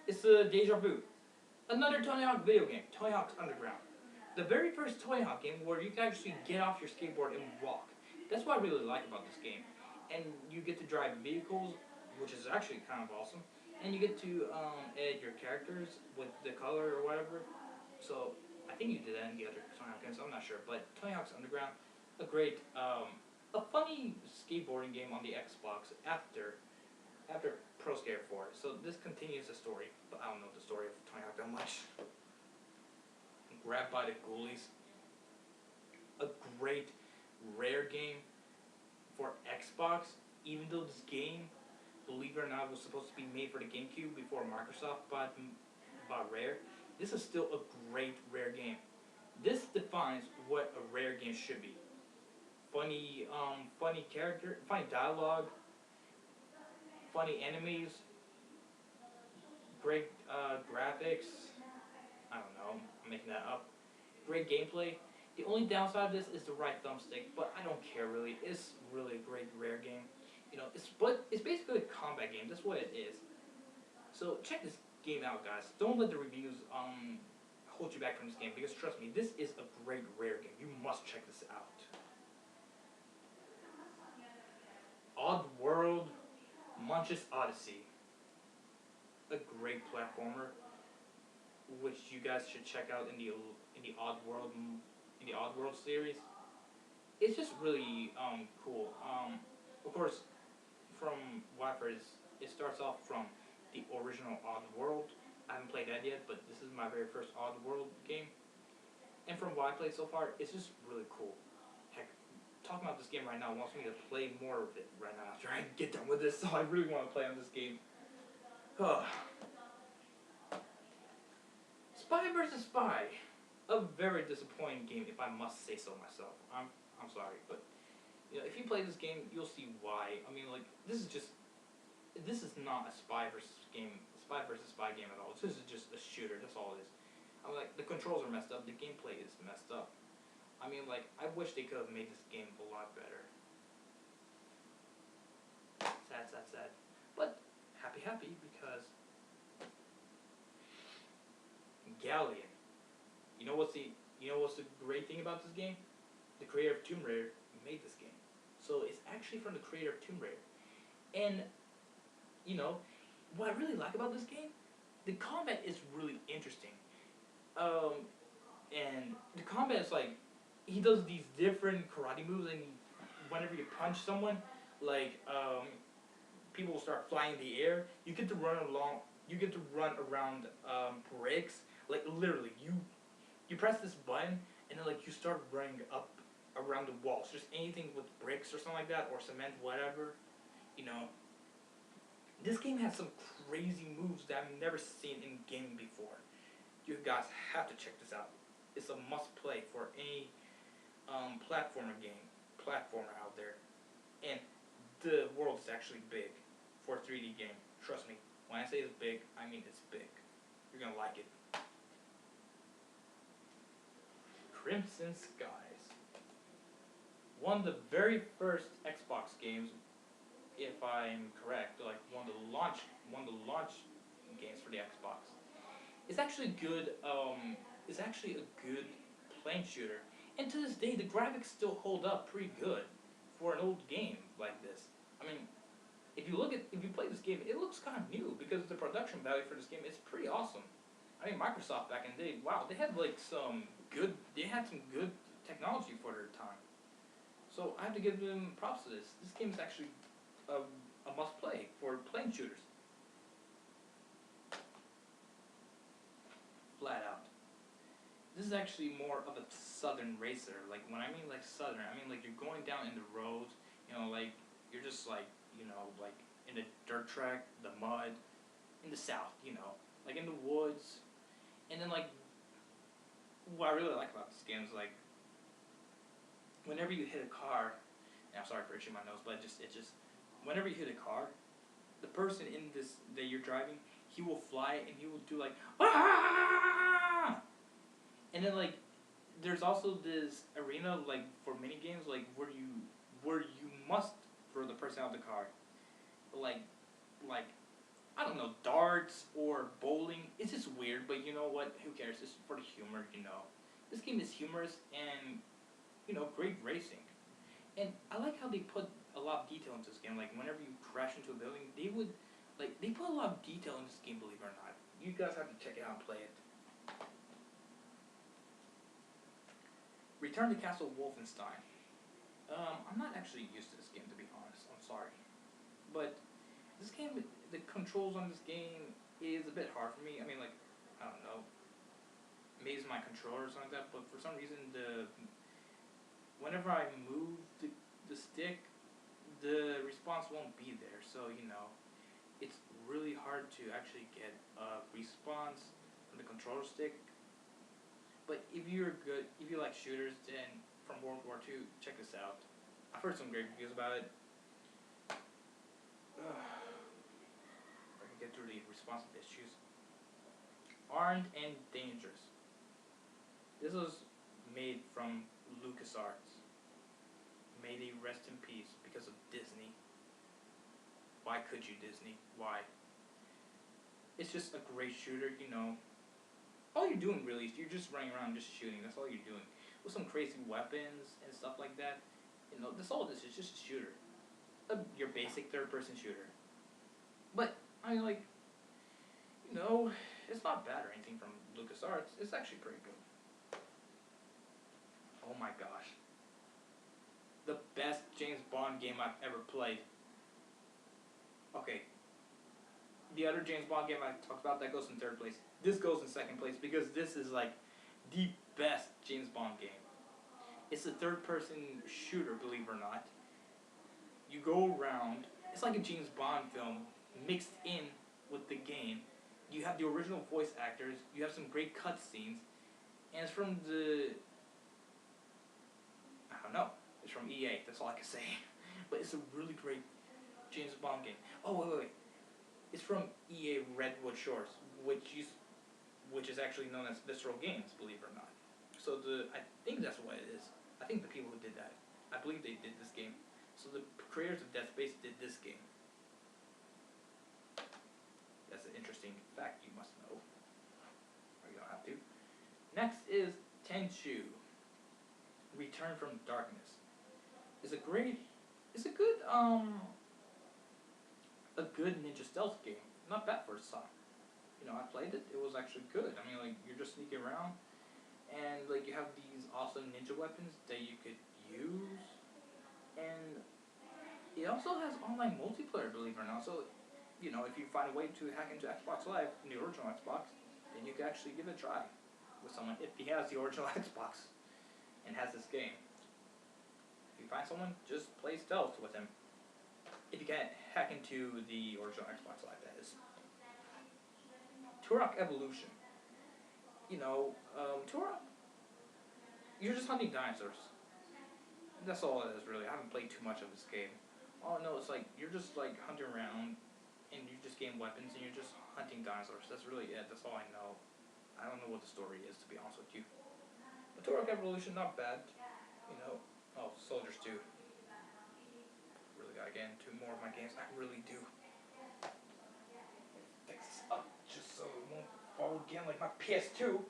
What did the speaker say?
It's a deja vu. Another Tony Hawk video game, Tony Hawk's Underground. The very first Tony Hawk game where you can actually get off your skateboard and walk. That's what I really like about this game. And you get to drive vehicles, which is actually kind of awesome. And you get to edit your characters with the color or whatever. So I think you did that in the other Tony Hawk games. I'm not sure, but Tony Hawk's Underground, a great, a funny skateboarding game on the Xbox after Pro Skater 4. So this continues the story, but I don't know the story of Tony Hawk that much. Grabbed by the Ghoulies, a great Rare game for Xbox. Even though this game, believe it or not, was supposed to be made for the GameCube before Microsoft bought Rare, this is still a great Rare game. This defines what a Rare game should be. Funny, funny character, funny dialogue, funny enemies, great graphics. I don't know, I'm making that up. Great gameplay. The only downside of this is the right thumbstick, but I don't care really. It's really a great Rare game. You know, it's basically a combat game. That's what it is. So check this game out, guys. Don't let the reviews hold you back from this game, because trust me, this is a great Rare game. You must check this out. Oddworld Munch's Odyssey. A great platformer, which you guys should check out in the Oddworld series. It's just really cool. Of course, from what I've heard, it starts off from the original Oddworld. I haven't played that yet, but this is my very first Oddworld game. And from what I played so far, it's just really cool. Heck, talking about this game right now wants me to play more of it right now after I get done with this, so I really want to play on this game. Spy vs. Spy. A very disappointing game, if I must say so myself. I'm sorry, but you know, if you play this game, you'll see why. I mean, like, this is not a spy versus spy game at all. This is just a shooter. That's all it is. I mean, like, the controls are messed up. The gameplay is messed up. I mean, like, I wish they could have made this game a lot better. Sad. But happy because Galleon. You know what's the great thing about this game? The creator of Tomb Raider made this game. So it's actually from the creator of Tomb Raider. And, you know, what I really like about this game, the combat is really interesting. And the combat is like, he does these different karate moves, and whenever you punch someone, like, people will start flying in the air. You get to run around bricks. Like, literally, you press this button, and then, like, you start running up around the walls. Just anything with bricks or something like that, or cement, whatever. You know, this game has some crazy moves that I've never seen in gaming before. You guys have to check this out. It's a must-play for any platformer out there. And the world is actually big for a 3D game. Trust me, when I say it's big, I mean it's big. You're gonna like it. Crimson Skies. One of the very first Xbox games, if I'm correct, like one of the launch games for the Xbox. It's actually good. It's actually a good plane shooter, and to this day, the graphics still hold up pretty good for an old game like this. I mean, if you play this game, it looks kind of new because the production value for this game is pretty awesome. I mean, Microsoft back in the day, wow, they had some good technology for their time. So I have to give them props to this. This game is actually a must-play for plane shooters. Flat out. This is actually more of a southern racer. Like, when I mean like southern, I mean like you're going down in the roads, you know, like you're just like, you know, like in the dirt track, the mud, in the south, you know, like in the woods. And then, like, what I really like about this game is, like, whenever you hit a car, and I'm sorry for itching my nose, but it's just whenever you hit a car, the person in this that you're driving, he will fly and he will do like, ah! And then, like, there's also this arena, like, for mini games, like, where you must throw the person out of the car, like I don't know, darts or bowling. It's just weird, but you know what? Who cares? It's for the humor, you know. This game is humorous and, you know, great racing. And I like how they put a lot of detail into this game. Like, whenever you crash into a building, they put a lot of detail in this game, believe it or not. You guys have to check it out and play it. Return to Castle Wolfenstein. I'm not actually used to this game, to be honest. I'm sorry. But this game, the controls on this game is a bit hard for me. I mean, like, I don't know. Maybe it's my controller or something like that, but for some reason, whenever I move the stick, the response won't be there. So, you know, it's really hard to actually get a response from the controller stick. But if you like shooters, then from World War II, check this out. I've heard some great reviews about it. If I can get through the responsive issues. Armed and Dangerous. This was made from LucasArts. May they rest in peace because of Disney. Why could you, Disney? Why? It's just a great shooter, you know. All you're doing really is you're just running around just shooting. That's all you're doing. With some crazy weapons and stuff like that. You know, that's all this is, just a shooter. Your basic third-person shooter. But, I mean, like, you know, it's not bad or anything from LucasArts. It's actually pretty good. Oh my gosh. The best James Bond game I've ever played. Okay. The other James Bond game I talked about, that goes in third place. This goes in second place because this is like the best James Bond game. It's a third-person shooter, believe it or not. You go around. It's like a James Bond film mixed in with the game. You have the original voice actors. You have some great cutscenes, and it's from I don't know. It's from EA. That's all I can say. But it's a really great James Bond game. Oh wait. It's from EA Redwood Shores, which is actually known as Visceral Games, believe it or not. So I think that's what it is. I think the people who did that, I believe they did this game. So the creators of Dead Space did this game. That's an interesting fact you must know. Or you don't have to. Next is Tenchu. Return from Darkness. It's a good ninja stealth game. Not bad for a song. You know, I played it. It was actually good. I mean, like, you're just sneaking around, and like you have these awesome ninja weapons that you could use, and it also has online multiplayer, believe it or not. So, you know, if you find a way to hack into Xbox Live, in the original Xbox, then you can actually give it a try with someone if he has the original Xbox and has this game. If you find someone, just play stealth with him. If you can't hack into the original Xbox Live, that is. Turok Evolution. You know, Turok, you're just hunting dinosaurs. That's all it is, really. I haven't played too much of this game. All I know is, like, you're just, like, hunting around, and you just gain weapons, and you're just hunting dinosaurs. That's really it. That's all I know. I don't know what the story is, to be honest with you. But Turok Evolution, not bad. You know, Soldiers 2. Really gotta get into more of my games. I really do. Fix this up just so it won't fall again like my PS2.